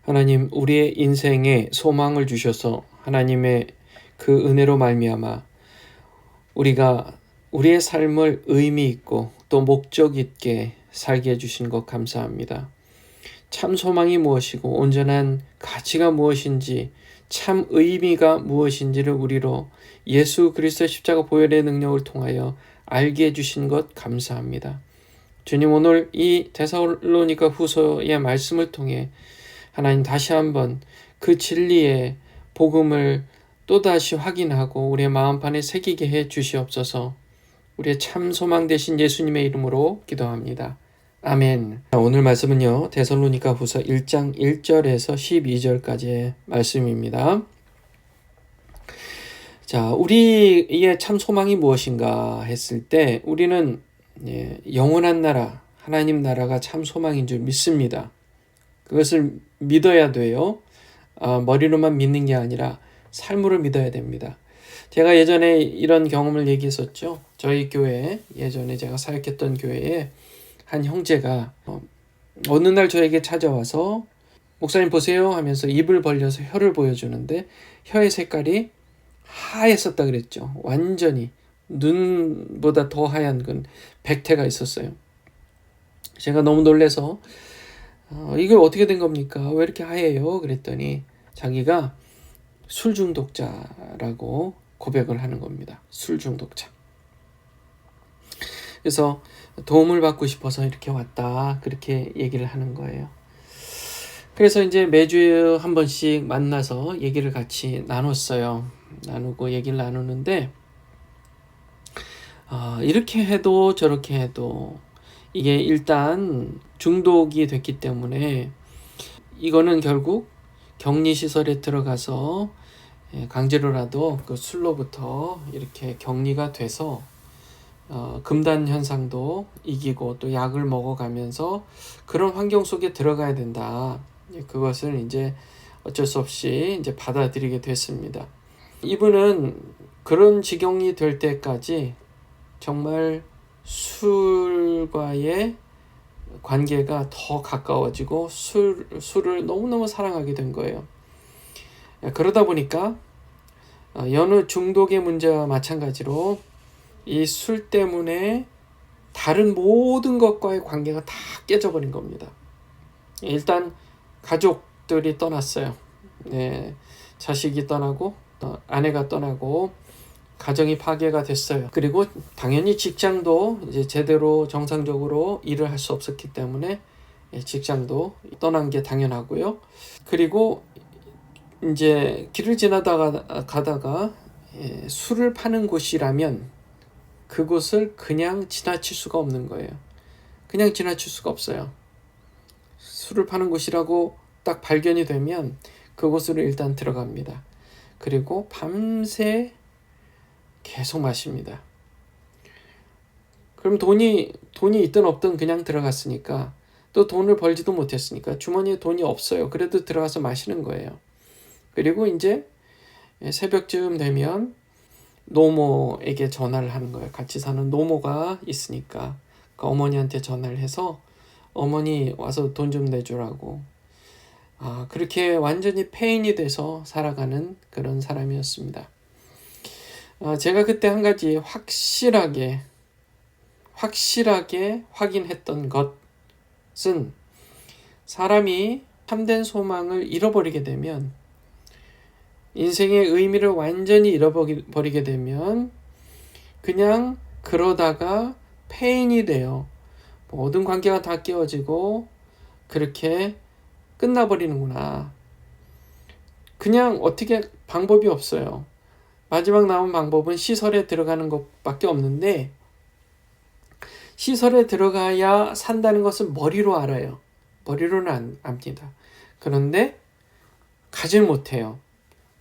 하나님, 우리의 인생에 소망을 주셔서 하나님의 그 은혜로 말미암아 우리가 우리의 삶을 의미 있고 또 목적 있게 살게 해주신 것 감사합니다. 참 소망이 무엇이고 온전한 가치가 무엇인지, 참 의미가 무엇인지를 우리로 예수 그리스도의 십자가 보혈의 능력을 통하여 알게 해주신 것 감사합니다. 주님, 오늘 이 데살로니가 후서의 말씀을 통해 하나님 다시 한번 그 진리의 복음을 또다시 확인하고 우리의 마음판에 새기게 해 주시옵소서. 우리의 참 소망 되신 예수님의 이름으로 기도합니다. 아멘. 오늘 말씀은요, 데살로니가 후서 1장 1절에서 12절까지의 말씀입니다. 자, 우리의 참 소망이 무엇인가 했을 때 우리는 영원한 나라, 하나님 나라가 참 소망인 줄 믿습니다. 그것을 믿어야 돼요. 머리로만 믿는 게 아니라 삶으로 믿어야 됩니다. 제가 예전에 이런 경험을 얘기했었죠. 저희 교회, 예전에 제가 사역했던 교회에 한 형제가 어느 날 저에게 찾아와서 목사님 보세요 하면서 입을 벌려서 혀를 보여주는데 혀의 색깔이 하였었다 그랬죠. 완전히 눈보다 더 하얀 건 백태가 있었어요. 제가 너무 놀라서 이게 어떻게 된 겁니까? 왜 이렇게 하얘요? 그랬더니 자기가 술 중독자라고 고백을 하는 겁니다. 술 중독자. 그래서 도움을 받고 싶어서 이렇게 왔다. 그렇게 얘기를 하는 거예요. 그래서 이제 매주 한 번씩 만나서 얘기를 같이 나눴어요. 나누고 얘기를 나누는데 이렇게 해도 저렇게 해도 이게 일단 중독이 됐기 때문에 이거는 결국 격리시설에 들어가서 강제로라도 그 술로부터 이렇게 격리가 돼서 금단 현상도 이기고 또 약을 먹어가면서 그런 환경 속에 들어가야 된다. 그것을 이제 어쩔 수 없이 이제 받아들이게 됐습니다. 이분은 그런 지경이 될 때까지 정말 술과의 관계가 더 가까워지고 술을 너무너무 사랑하게 된 거예요. 그러다 보니까 여느 중독의 문제와 마찬가지로 이 술 때문에 다른 모든 것과의 관계가 다 깨져버린 겁니다. 일단 가족들이 떠났어요. 자식이 떠나고 아내가 떠나고 가정이 파괴가 됐어요. 그리고 당연히 직장도 이제 제대로 정상적으로 일을 할 수 없었기 때문에 직장도 떠난 게 당연하고요. 그리고 이제 길을 가다가 술을 파는 곳이라면 그곳을 그냥 지나칠 수가 없는 거예요. 그냥 지나칠 수가 없어요. 술을 파는 곳이라고 딱 발견이 되면 그곳으로 일단 들어갑니다. 그리고 밤새 계속 마십니다. 그럼 돈이 있든 없든 그냥 들어갔으니까 또 돈을 벌지도 못했으니까 주머니에 돈이 없어요. 그래도 들어가서 마시는 거예요. 그리고 이제 새벽쯤 되면 노모에게 전화를 하는 거예요. 같이 사는 노모가 있으니까 그 어머니한테 전화를 해서 어머니 와서 돈 좀 내주라고. 그렇게 완전히 폐인이 돼서 살아가는 그런 사람이었습니다. 제가 그때 한 가지 확실하게 확인했던 것은 사람이 참된 소망을 잃어버리게 되면 인생의 의미를 완전히 잃어버리게 되면 그냥 그러다가 폐인이 돼요. 모든 관계가 다 깨어지고 그렇게 끝나버리는구나. 그냥 어떻게 방법이 없어요. 마지막 남은 방법은 시설에 들어가는 것밖에 없는데 시설에 들어가야 산다는 것은 머리로 알아요. 머리로는 압니다. 그런데 가질 못해요.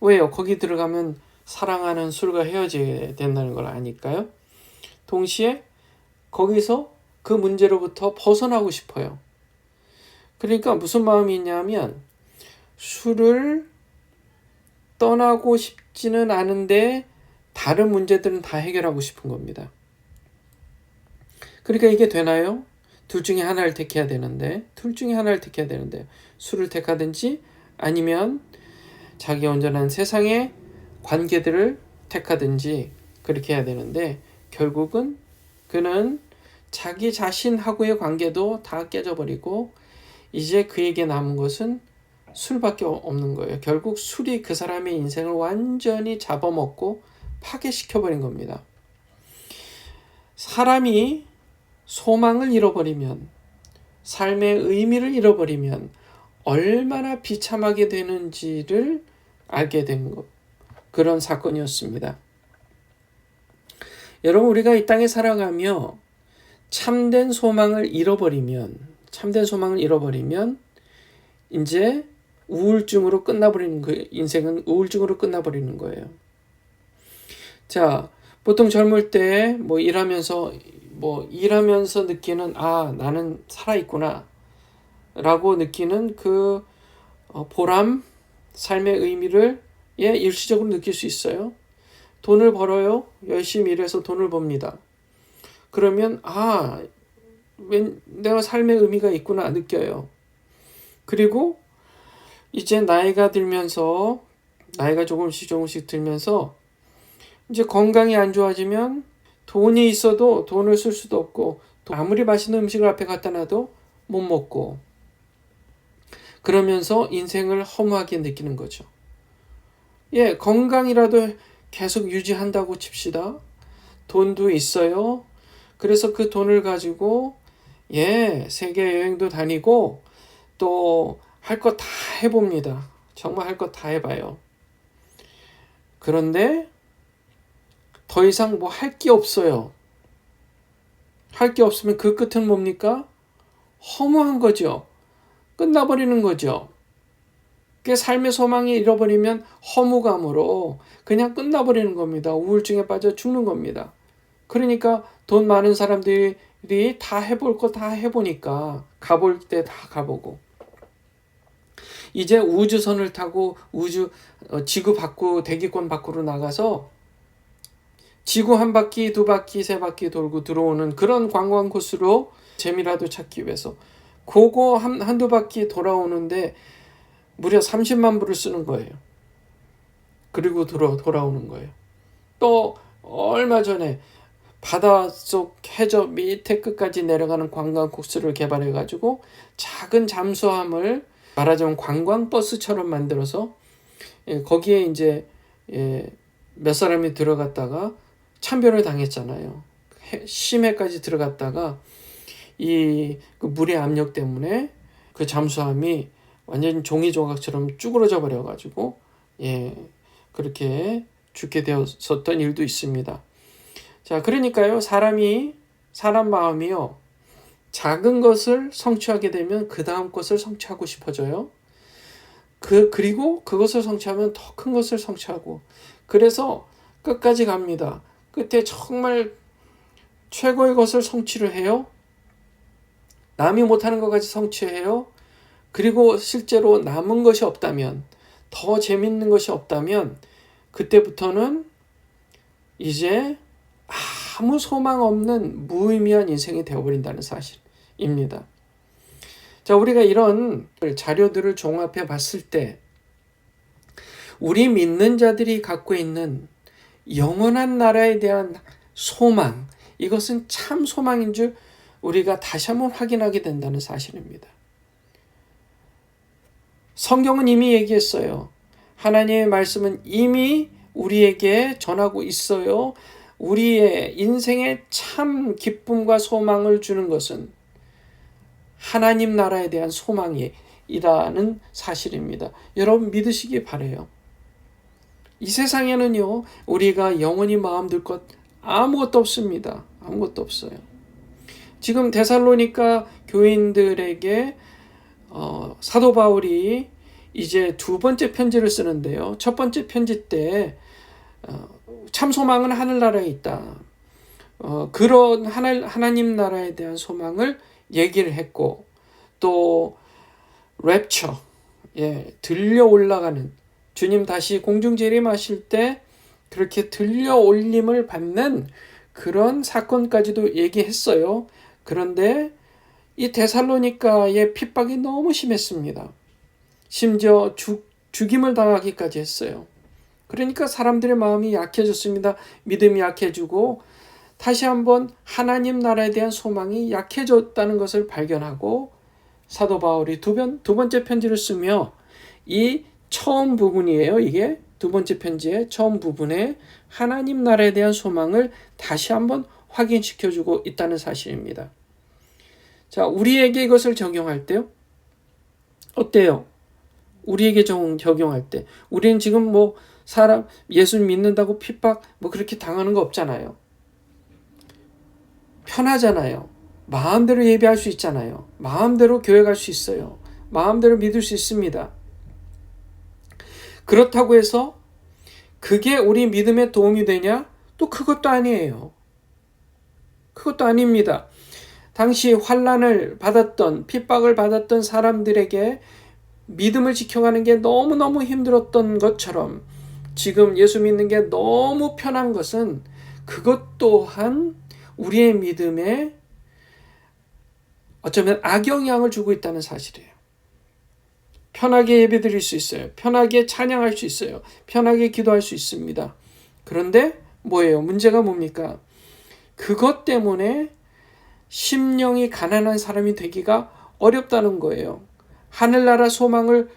왜요? 거기 들어가면 사랑하는 술과 헤어지게 된다는 걸 아니까요. 동시에 거기서 그 문제로부터 벗어나고 싶어요. 그러니까 무슨 마음이 있냐면 술을 떠나고 싶지는 않은데 다른 문제들은 다 해결하고 싶은 겁니다. 그러니까 이게 되나요? 둘 중에 하나를 택해야 되는데 술을 택하든지 아니면 자기 온전한 세상의 관계들을 택하든지 그렇게 해야 되는데, 결국은 그는 자기 자신하고의 관계도 다 깨져버리고 이제 그에게 남은 것은 술밖에 없는 거예요. 결국 술이 그 사람의 인생을 완전히 잡아먹고 파괴시켜버린 겁니다. 사람이 소망을 잃어버리면, 삶의 의미를 잃어버리면 얼마나 비참하게 되는지를 알게 된 것, 그런 사건이었습니다. 여러분, 우리가 이 땅에 살아가며 참된 소망을 잃어버리면 이제 우울증으로 끝나버리는 거예요. 인생은 우울증으로 끝나버리는 거예요. 자, 보통 젊을 때 일하면서 느끼는, 나는 살아있구나 라고 느끼는 그 보람, 삶의 의미를 일시적으로 느낄 수 있어요. 돈을 벌어요. 열심히 일해서 돈을 법니다. 그러면 내가 삶의 의미가 있구나 느껴요. 그리고 이제 나이가 조금씩 들면서 이제 건강이 안 좋아지면 돈이 있어도 돈을 쓸 수도 없고, 아무리 맛있는 음식을 앞에 갖다 놔도 못 먹고, 그러면서 인생을 허무하게 느끼는 거죠. 건강이라도 계속 유지한다고 칩시다. 돈도 있어요. 그래서 그 돈을 가지고 세계 여행도 다니고 또 할 거 다 해봅니다. 정말 할 거 다 해봐요. 그런데 더 이상 할 게 없어요. 할 게 없으면 그 끝은 뭡니까? 허무한 거죠. 끝나버리는 거죠. 그 삶의 소망이 잃어버리면 허무감으로 그냥 끝나버리는 겁니다. 우울증에 빠져 죽는 겁니다. 그러니까 돈 많은 사람들이 다 해볼 거 다 해보니까, 가볼 때 다 가보고, 이제 우주선을 타고 지구 밖으로, 대기권 밖으로 나가서 지구 한 바퀴, 두 바퀴, 세 바퀴 돌고 들어오는 그런 관광 코스로 재미라도 찾기 위해서 그거 한두 바퀴 돌아오는데 무려 30만 불을 쓰는 거예요. 그리고 돌아오는 거예요. 또 얼마 전에 바닷속 해저 밑에 끝까지 내려가는 관광 코스를 개발해가지고 작은 잠수함을 말하자면 관광버스처럼 만들어서 거기에 이제 몇 사람이 들어갔다가 참변을 당했잖아요. 심해까지 들어갔다가 그 물의 압력 때문에 그 잠수함이 완전 종이 조각처럼 쭈그러져 버려가지고 그렇게 죽게 되었었던 일도 있습니다. 자, 그러니까요, 사람 마음이요, 작은 것을 성취하게 되면 그 다음 것을 성취하고 싶어져요. 그리고 그것을 성취하면 더 큰 것을 성취하고, 그래서 끝까지 갑니다. 끝에 정말 최고의 것을 성취를 해요. 남이 못하는 것까지 성취해요. 그리고 실제로 남은 것이 없다면, 더 재밌는 것이 없다면 그때부터는 이제 아무 소망 없는 무의미한 인생이 되어버린다는 사실입니다. 자, 우리가 이런 자료들을 종합해 봤을 때 우리 믿는 자들이 갖고 있는 영원한 나라에 대한 소망, 이것은 참 소망인 줄 우리가 다시 한번 확인하게 된다는 사실입니다. 성경은 이미 얘기했어요. 하나님의 말씀은 이미 우리에게 전하고 있어요. 우리의 인생에 참 기쁨과 소망을 주는 것은 하나님 나라에 대한 소망이라는 사실입니다. 여러분 믿으시기 바라요. 이 세상에는요, 우리가 영원히 마음 둘 것 아무것도 없습니다. 아무것도 없어요. 지금 데살로니가 교인들에게 사도 바울이 이제 두 번째 편지를 쓰는데요. 첫 번째 편지 때 참 소망은 하늘나라에 있다. 그런 하나님 나라에 대한 소망을 얘기를 했고, 또 랩처, 들려 올라가는, 주님 다시 공중 재림하실 때 그렇게 들려 올림을 받는 그런 사건까지도 얘기했어요. 그런데 이 데살로니가의 핍박이 너무 심했습니다. 심지어 죽임을 당하기까지 했어요. 그러니까 사람들의 마음이 약해졌습니다. 믿음이 약해지고 다시 한번 하나님 나라에 대한 소망이 약해졌다는 것을 발견하고 사도 바울이 두 번째 편지를 쓰며 이 처음 부분이에요. 이게 두 번째 편지의 처음 부분에 하나님 나라에 대한 소망을 다시 한번 확인시켜주고 있다는 사실입니다. 자, 우리에게 이것을 적용할 때요? 어때요? 우리에게 적용할 때 우리는 지금 사람 예수 믿는다고 핍박 그렇게 당하는 거 없잖아요. 편하잖아요. 마음대로 예배할 수 있잖아요. 마음대로 교회 갈 수 있어요. 마음대로 믿을 수 있습니다. 그렇다고 해서 그게 우리 믿음에 도움이 되냐? 또 그것도 아니에요. 그것도 아닙니다. 당시 환난을 받았던 핍박을 받았던 사람들에게 믿음을 지켜가는 게 너무너무 힘들었던 것처럼 지금 예수 믿는 게 너무 편한 것은 그것 또한 우리의 믿음에 어쩌면 악영향을 주고 있다는 사실이에요. 편하게 예배드릴 수 있어요. 편하게 찬양할 수 있어요. 편하게 기도할 수 있습니다. 그런데 뭐예요? 문제가 뭡니까? 그것 때문에 심령이 가난한 사람이 되기가 어렵다는 거예요. 하늘나라 소망을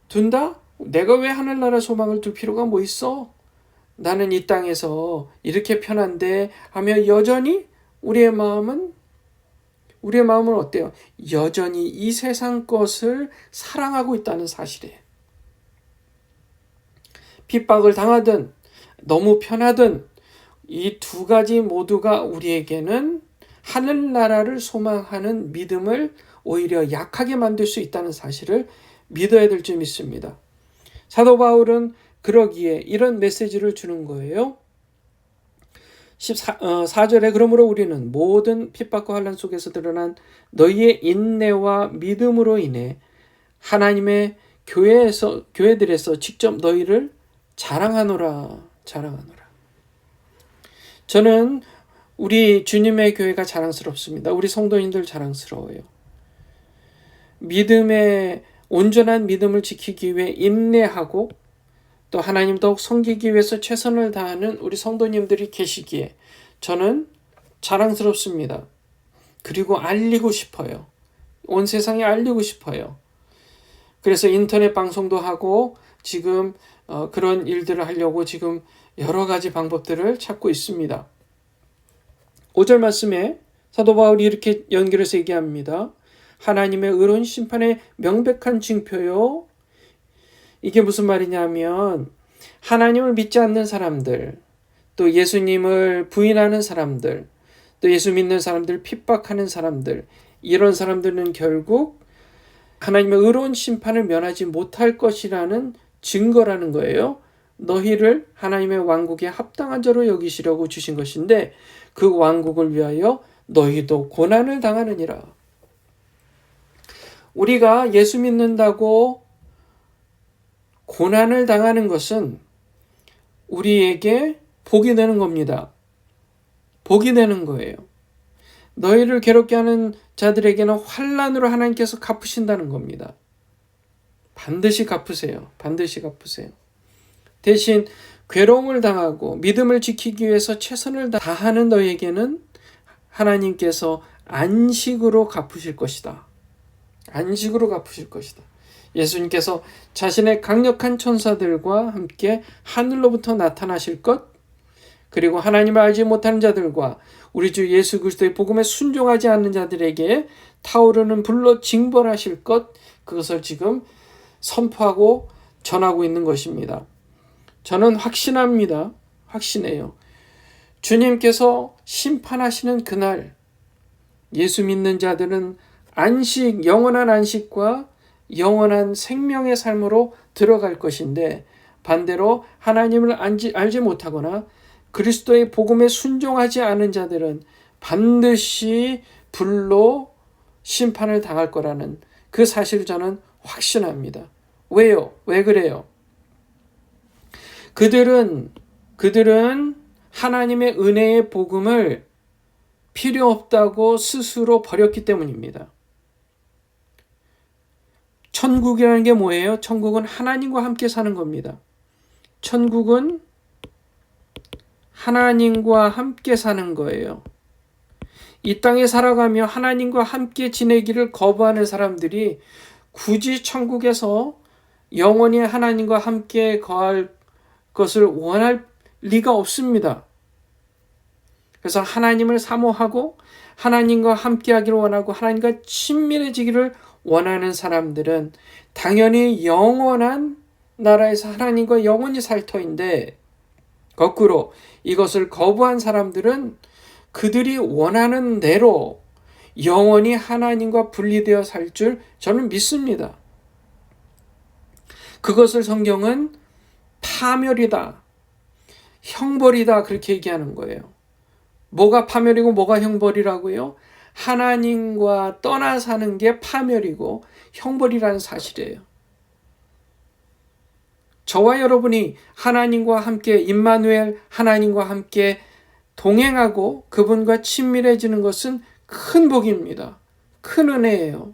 둔다? 내가 왜 하늘나라 소망을 둘 필요가 뭐 있어? 나는 이 땅에서 이렇게 편한데 하며 여전히 우리의 마음은 어때요? 여전히 이 세상 것을 사랑하고 있다는 사실이에요. 핍박을 당하든 너무 편하든 이 두 가지 모두가 우리에게는 하늘나라를 소망하는 믿음을 오히려 약하게 만들 수 있다는 사실을 믿어야 될 줄 믿습니다. 사도 바울은 그러기에 이런 메시지를 주는 거예요. 4절에 그러므로 우리는 모든 핍박과 환난 속에서 드러난 너희의 인내와 믿음으로 인해 하나님의 교회들에서 직접 너희를 자랑하노라. 저는 우리 주님의 교회가 자랑스럽습니다. 우리 성도인들 자랑스러워요. 믿음의 온전한 믿음을 지키기 위해 인내하고 또 하나님 더욱 섬기기 위해서 최선을 다하는 우리 성도님들이 계시기에 저는 자랑스럽습니다. 그리고 알리고 싶어요. 온 세상에 알리고 싶어요. 그래서 인터넷 방송도 하고 지금 그런 일들을 하려고 지금 여러 가지 방법들을 찾고 있습니다. 5절 말씀에 사도 바울이 이렇게 연결해서 얘기합니다. 하나님의 의로운 심판의 명백한 징표요. 이게 무슨 말이냐면 하나님을 믿지 않는 사람들, 또 예수님을 부인하는 사람들, 또 예수 믿는 사람들 핍박하는 사람들, 이런 사람들은 결국 하나님의 의로운 심판을 면하지 못할 것이라는 증거라는 거예요. 너희를 하나님의 왕국에 합당한 자로 여기시려고 주신 것인데 그 왕국을 위하여 너희도 고난을 당하느니라. 우리가 예수 믿는다고 고난을 당하는 것은 우리에게 복이 되는 겁니다. 복이 되는 거예요. 너희를 괴롭게 하는 자들에게는 환난으로 하나님께서 갚으신다는 겁니다. 반드시 갚으세요. 대신 괴로움을 당하고 믿음을 지키기 위해서 최선을 다하는 너에게는 하나님께서 안식으로 갚으실 것이다. 예수님께서 자신의 강력한 천사들과 함께 하늘로부터 나타나실 것, 그리고 하나님을 알지 못하는 자들과 우리 주 예수 그리스도의 복음에 순종하지 않는 자들에게 타오르는 불로 징벌하실 것, 그것을 지금 선포하고 전하고 있는 것입니다. 저는 확신해요. 주님께서 심판하시는 그날 예수 믿는 자들은 영원한 안식과 영원한 생명의 삶으로 들어갈 것인데 반대로 하나님을 알지 못하거나 그리스도의 복음에 순종하지 않은 자들은 반드시 불로 심판을 당할 거라는 그 사실을 저는 확신합니다. 왜요? 왜 그래요? 그들은 하나님의 은혜의 복음을 필요 없다고 스스로 버렸기 때문입니다. 천국이라는 게 뭐예요? 천국은 하나님과 함께 사는 겁니다. 천국은 하나님과 함께 사는 거예요. 이 땅에 살아가며 하나님과 함께 지내기를 거부하는 사람들이 굳이 천국에서 영원히 하나님과 함께 거할 것을 원할 리가 없습니다. 그래서 하나님을 사모하고 하나님과 함께하기를 원하고 하나님과 친밀해지기를 원하는 사람들은 당연히 영원한 나라에서 하나님과 영원히 살 터인데, 거꾸로 이것을 거부한 사람들은 그들이 원하는 대로 영원히 하나님과 분리되어 살 줄 저는 믿습니다. 그것을 성경은 파멸이다, 형벌이다 그렇게 얘기하는 거예요. 뭐가 파멸이고 뭐가 형벌이라고요? 하나님과 떠나 사는 게 파멸이고 형벌이라는 사실이에요. 저와 여러분이 하나님과 함께 임마누엘 하나님과 함께 동행하고 그분과 친밀해지는 것은 큰 복입니다. 큰 은혜예요.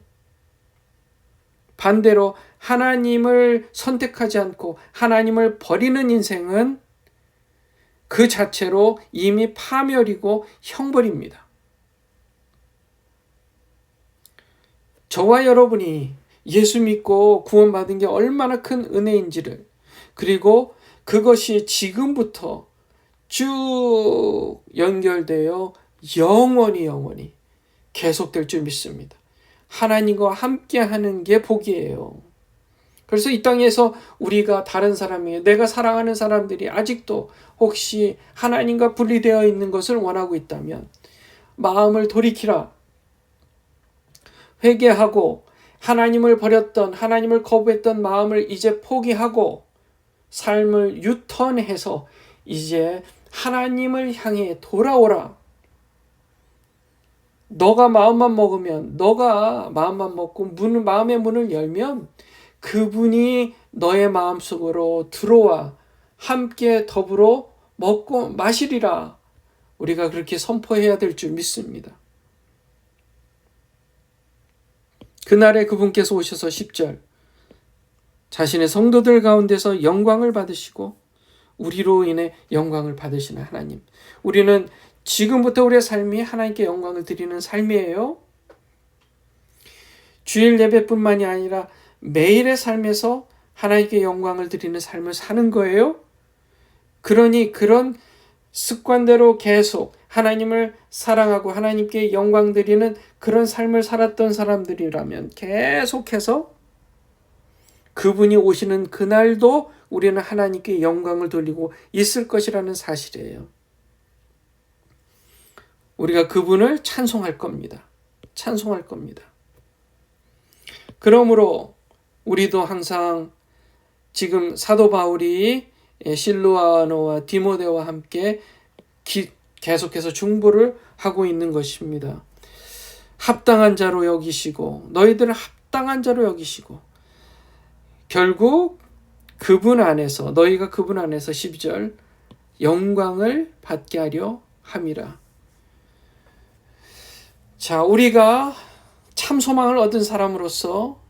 반대로 하나님을 선택하지 않고 하나님을 버리는 인생은 그 자체로 이미 파멸이고 형벌입니다. 저와 여러분이 예수 믿고 구원받은 게 얼마나 큰 은혜인지를, 그리고 그것이 지금부터 쭉 연결되어 영원히 계속될 줄 믿습니다. 하나님과 함께하는 게 복이에요. 그래서 이 땅에서 우리가 다른 사람이, 내가 사랑하는 사람들이 아직도 혹시 하나님과 분리되어 있는 것을 원하고 있다면 마음을 돌이키라. 회개하고 하나님을 버렸던, 하나님을 거부했던 마음을 이제 포기하고 삶을 유턴해서 이제 하나님을 향해 돌아오라. 너가 마음만 먹으면, 너가 마음만 먹고 마음의 문을 열면 그분이 너의 마음속으로 들어와 함께 더불어 먹고 마시리라. 우리가 그렇게 선포해야 될 줄 믿습니다. 그날에 그분께서 오셔서 10절 자신의 성도들 가운데서 영광을 받으시고 우리로 인해 영광을 받으시는 하나님. 우리는 지금부터 우리의 삶이 하나님께 영광을 드리는 삶이에요. 주일 예배뿐만이 아니라 매일의 삶에서 하나님께 영광을 드리는 삶을 사는 거예요. 그러니 그런 습관대로 계속 하나님을 사랑하고 하나님께 영광 드리는 그런 삶을 살았던 사람들이라면 계속해서 그분이 오시는 그날도 우리는 하나님께 영광을 돌리고 있을 것이라는 사실이에요. 우리가 그분을 찬송할 겁니다. 찬송할 겁니다. 그러므로 우리도 항상 지금 사도 바울이 실루아노와 디모데와 함께 계속해서 중보를 하고 있는 것입니다. 합당한 자로 여기시고, 너희들은 합당한 자로 여기시고, 결국 그분 안에서, 너희가 그분 안에서 12절 영광을 받게 하려 함이라. 자, 우리가 참 소망을 얻은 사람으로서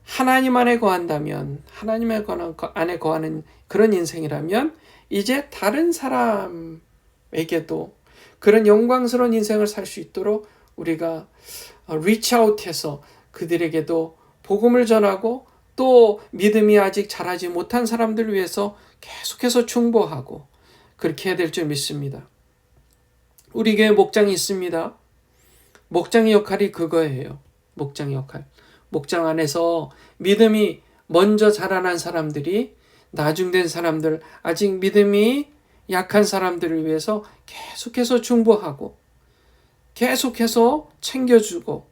하나님 안에 거한다면, 하나님 안에 거하는 그런 인생이라면 이제 다른 사람에게도 그런 영광스러운 인생을 살 수 있도록 우리가 리치아웃해서 그들에게도 복음을 전하고, 또 믿음이 아직 자라지 못한 사람들을 위해서 계속해서 중보하고 그렇게 해야 될 줄 믿습니다. 우리 교회 목장이 있습니다. 목장의 역할이 그거예요. 목장의 역할. 목장 안에서 믿음이 먼저 자라난 사람들이, 나중된 사람들, 아직 믿음이 약한 사람들을 위해서 계속해서 중보하고 계속해서 챙겨주고,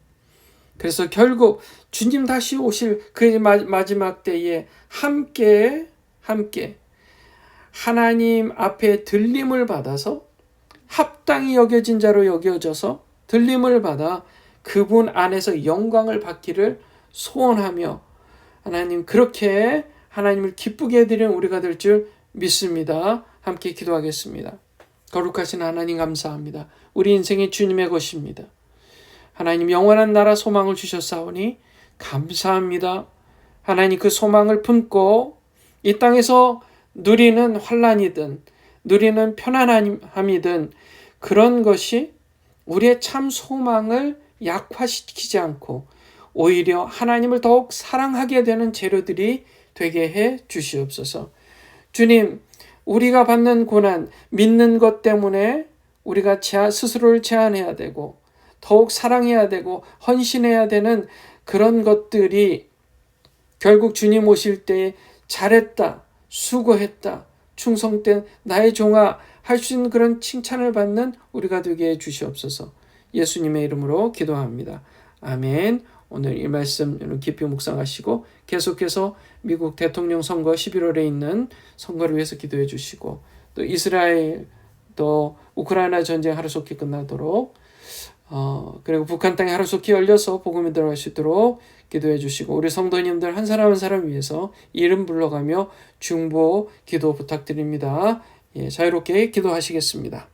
그래서 결국 주님 다시 오실 그 마지막 때에 함께 하나님 앞에 들림을 받아서 합당히 여겨진 자로 여겨져서 들림을 받아 그분 안에서 영광을 받기를 소원하며, 하나님 그렇게 하나님을 기쁘게 해드리는 우리가 될 줄 믿습니다. 함께 기도하겠습니다. 거룩하신 하나님 감사합니다. 우리 인생이 주님의 것입니다. 하나님 영원한 나라 소망을 주셨사오니 감사합니다. 하나님 그 소망을 품고 이 땅에서 누리는 환난이든 누리는 편안함이든 그런 것이 우리의 참 소망을 약화시키지 않고 오히려 하나님을 더욱 사랑하게 되는 재료들이 되게 해 주시옵소서. 주님, 우리가 받는 고난, 믿는 것 때문에 우리가 스스로를 제한해야 되고 더욱 사랑해야 되고 헌신해야 되는 그런 것들이 결국 주님 오실 때에 잘했다, 수고했다, 충성된 나의 종아 할 수 있는 그런 칭찬을 받는 우리가 되게 해 주시옵소서. 예수님의 이름으로 기도합니다. 아멘. 오늘 이 말씀 여러분 깊이 묵상하시고 계속해서 미국 대통령 선거 11월에 있는 선거를 위해서 기도해 주시고 또 이스라엘 또 우크라이나 전쟁 하루속히 끝나도록 그리고 북한 땅에 하루속히 열려서 복음이 들어갈 수 있도록 기도해 주시고 우리 성도님들 한 사람 한 사람 위해서 이름 불러가며 중보 기도 부탁드립니다. 자유롭게 기도하시겠습니다.